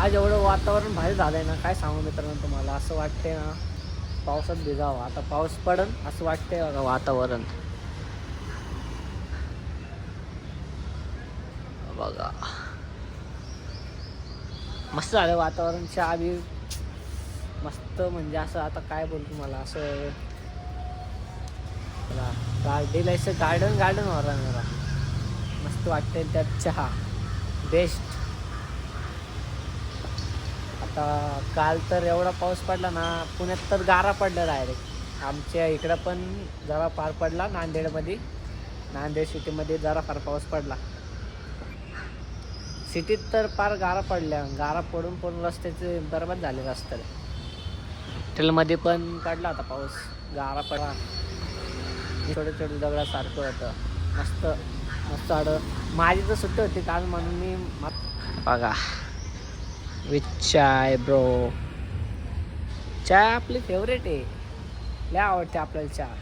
आज एवढं वातावरण भारी झालंय ना, काय सांगू मित्रांनो तुम्हाला. असं वाटतंय ना पावसात भिजावं. आता पाऊस पडन असं वाटतंय बघा वातावरण. बघा मस्त झालं वातावरण. चहा बी मस्त, म्हणजे असं आता काय बोलू तुम्हाला, असं गार्डन गार्डन गार्डन हो रहा मेरा. मस्त वाटते त्यात चहा बेस्ट. आता काल तर एवढा पाऊस पडला ना, पुण्यात तर गारा पडला डायरेक्ट. आमच्या इकडं पण जरा फार पडला नांदेडमध्ये. नांदेड सिटीमध्ये जरा फार पाऊस पडला. सिटीत तर फार गारा पडल्या. गारा पडून पडून रस्त्याचे बरबाद झाले रस्ते. हॉटेलमध्ये पण पडला होता पाऊस. गारा पडला, छोटे छोटे दगडासारखं होतं. मस्त मस्त आड. माझी तर सुट्टी होती काल म्हणून मी बघा विथ चाय ब्रो. चाय आपली फेवरेट आहे, लय आवडते आपल्याला चहा.